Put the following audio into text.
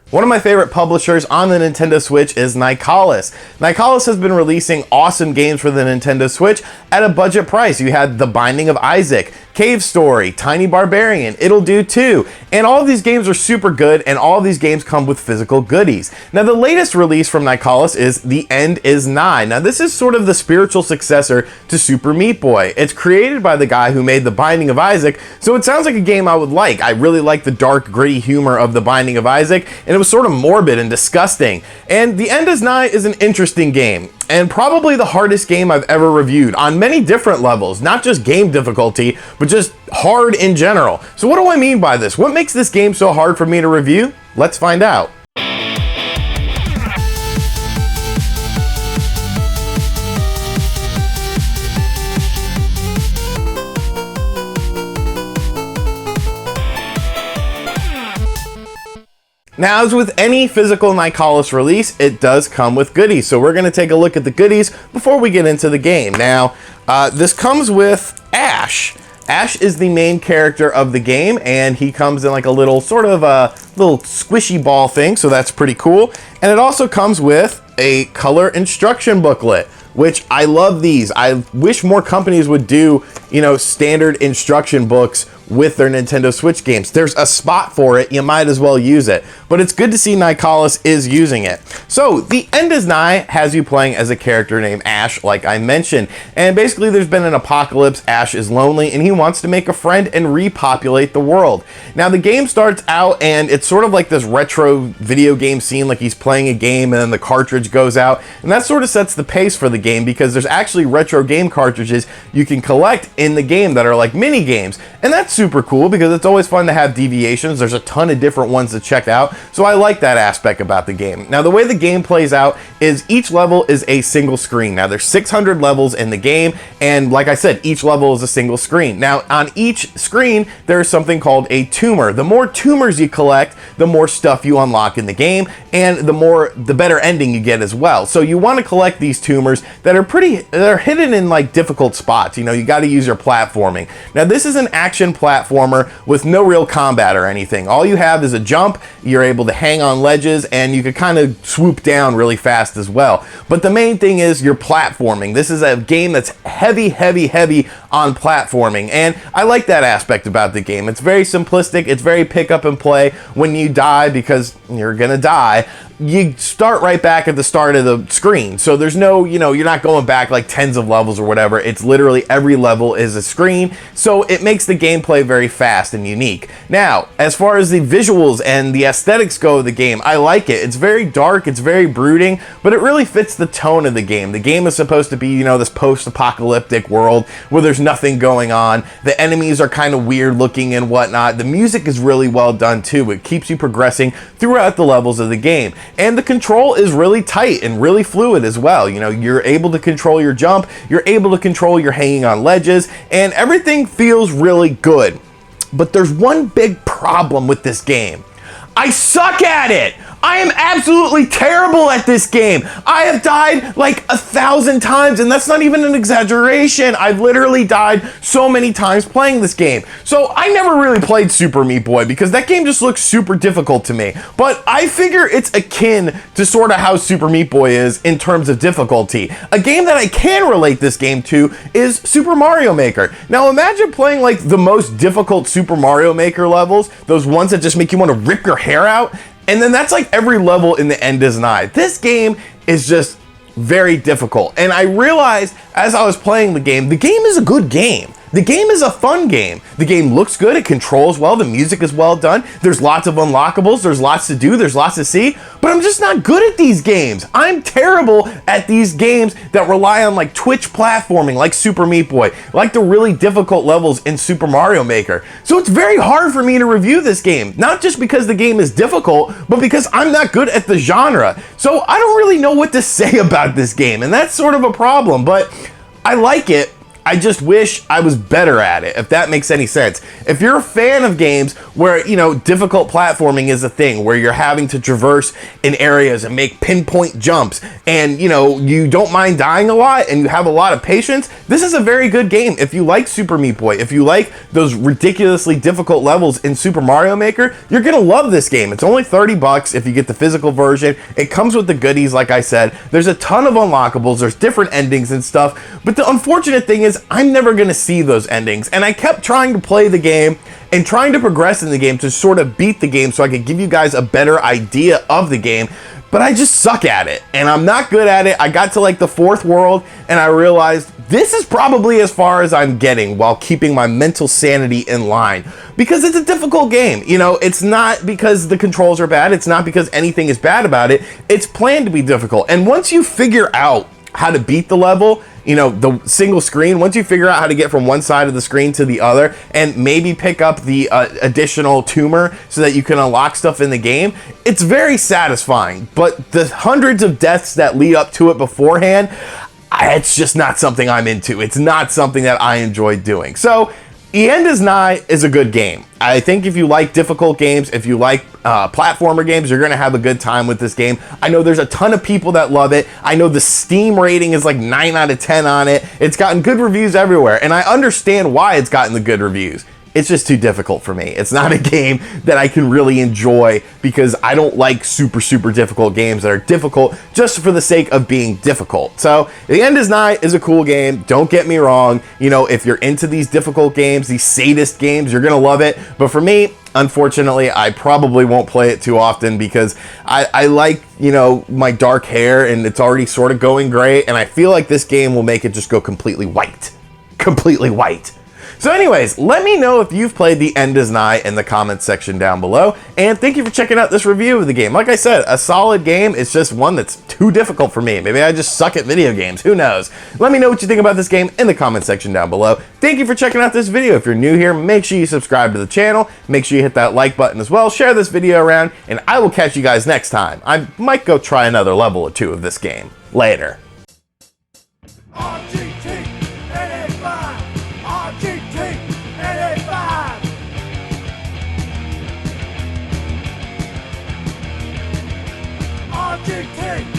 One of my favorite publishers on the Nintendo Switch is Nicalis. Nicalis has been releasing awesome games for the Nintendo Switch at a budget price. You had The Binding of Isaac, Cave Story, Tiny Barbarian, It'll Do Too, and all of these games are super good, and all of these games come with physical goodies. Now, the latest release from Nicalis is The End is Nigh. Now, this is sort of the spiritual successor to Super Meat Boy. It's created by the guy who made The Binding of Isaac, so it sounds like a game I would like. I really like the dark, gritty humor of The Binding of Isaac, and it was sort of morbid and disgusting. And The End is Nigh is an interesting game, and probably the hardest game I've ever reviewed on many different levels, not just game difficulty, but just hard in general. So what do I mean by this? What makes this game so hard for me to review? Let's find out. Now, as with any physical Nicalis release, it does come with goodies. So we're going to take a look at the goodies before we get into the game. Now, this comes with Ash. Ash is the main character of the game, and he comes in like a little sort of a little squishy ball thing, so that's pretty cool. And it also comes with a color instruction booklet, which I love these. I wish more companies would do, standard instruction books with their Nintendo Switch games. There's a spot for it, you might as well use it. But it's good to see Nicalis is using it. So, The End is Nigh has you playing as a character named Ash, like I mentioned. And basically there's been an apocalypse, Ash is lonely, and he wants to make a friend and repopulate the world. Now the game starts out and it's sort of like this retro video game scene, like he's playing a game and then the cartridge goes out. And that sort of sets the pace for the game because there's actually retro game cartridges you can collect in the game that are like mini games. And that's super cool because it's always fun to have deviations. There's a ton of different ones to check out, so I like that aspect about the game. Now, the way the game plays out is each level is a single screen. Now, there's 600 levels in the game, and like I said, each level is a single screen. Now, on each screen, there's something called a tumor. The more tumors you collect, the more stuff you unlock in the game, and the better ending you get as well. So you want to collect these tumors that are hidden in like difficult spots. You got to use your platforming. Now, this is an action platformer with no real combat or anything. All you have is a jump, you're able to hang on ledges, and you can kind of swoop down really fast as well. But the main thing is your platforming. This is a game that's heavy on platforming, and I like that aspect about the game. It's very simplistic, it's very pick up and play. When you die, because you're gonna die, you start right back at the start of the screen. So there's no, you're not going back like tens of levels or whatever. It's literally every level is a screen. So it makes the gameplay very fast and unique. Now, as far as the visuals and the aesthetics go of the game, I like it. It's very dark, it's very brooding, but it really fits the tone of the game. The game is supposed to be, this post-apocalyptic world where there's nothing going on. The enemies are kind of weird looking and whatnot. The music is really well done too. It keeps you progressing throughout the levels of the game. And the control is really tight and really fluid as well. You're able to control your jump, you're able to control your hanging on ledges, and everything feels really good. But there's one big problem with this game. I suck at it! I am absolutely terrible at this game. I have died like 1,000 times, and that's not even an exaggeration. I've literally died so many times playing this game. So I never really played Super Meat Boy because that game just looks super difficult to me. But I figure it's akin to sort of how Super Meat Boy is in terms of difficulty. A game that I can relate this game to is Super Mario Maker. Now imagine playing like the most difficult Super Mario Maker levels, those ones that just make you want to rip your hair out. And then that's like every level in The End is Nigh. This game is just very difficult. And I realized as I was playing the game is a good game. The game is a fun game. The game looks good, it controls well, the music is well done, there's lots of unlockables, there's lots to do, there's lots to see, but I'm just not good at these games. I'm terrible at these games that rely on like Twitch platforming, like Super Meat Boy, like the really difficult levels in Super Mario Maker. So it's very hard for me to review this game, not just because the game is difficult, but because I'm not good at the genre. So I don't really know what to say about this game, and that's sort of a problem, but I like it. I just wish I was better at it, if that makes any sense. If you're a fan of games where, you know, difficult platforming is a thing, where you're having to traverse in areas and make pinpoint jumps, and, you know, you don't mind dying a lot and you have a lot of patience, this is a very good game. If you like Super Meat Boy, if you like those ridiculously difficult levels in Super Mario Maker, you're gonna love this game. It's only 30 bucks if you get the physical version. It comes with the goodies, like I said. There's a ton of unlockables, there's different endings and stuff, but the unfortunate thing is I'm never gonna see those endings, and I kept trying to play the game and trying to progress in the game to sort of beat the game so I could give you guys a better idea of the game, but I just suck at it, and I'm not good at it. I got to like the 4th world, and I realized this is probably as far as I'm getting while keeping my mental sanity in line, because it's a difficult game. You know, it's not because the controls are bad, it's not because anything is bad about it, it's planned to be difficult. And once you figure out how to beat the level, you know, the single screen, once you figure out how to get from one side of the screen to the other and maybe pick up the additional tumor so that you can unlock stuff in the game, it's very satisfying. But the hundreds of deaths that lead up to it beforehand, it's just not something I'm into. It's not something that I enjoy doing. So The End is Nigh is a good game. I think if you like difficult games, if you like platformer games, you're going to have a good time with this game. I know there's a ton of people that love it. I know the Steam rating is like 9 out of 10 on it. It's gotten good reviews everywhere, and I understand why it's gotten the good reviews. It's just too difficult for me. It's not a game that I can really enjoy because I don't like super difficult games that are difficult just for the sake of being difficult. So The End is Nigh is a cool game. Don't get me wrong. You know, if you're into these difficult games, these sadist games, you're gonna love it. But for me, unfortunately, I probably won't play it too often because I like, you know, my dark hair and it's already sort of going gray, and I feel like this game will make it just go completely white. Completely white. So anyways, let me know if you've played The End is Nigh in the comments section down below, and thank you for checking out this review of the game. Like I said, a solid game. It's just one that's too difficult for me. Maybe I just suck at video games. Who knows? Let me know what you think about this game in the comments section down below. Thank you for checking out this video. If you're new here, make sure you subscribe to the channel. Make sure you hit that like button as well. Share this video around, and I will catch you guys next time. I might go try another level or two of this game. Later. RGT NA5, RGT NA5. RGT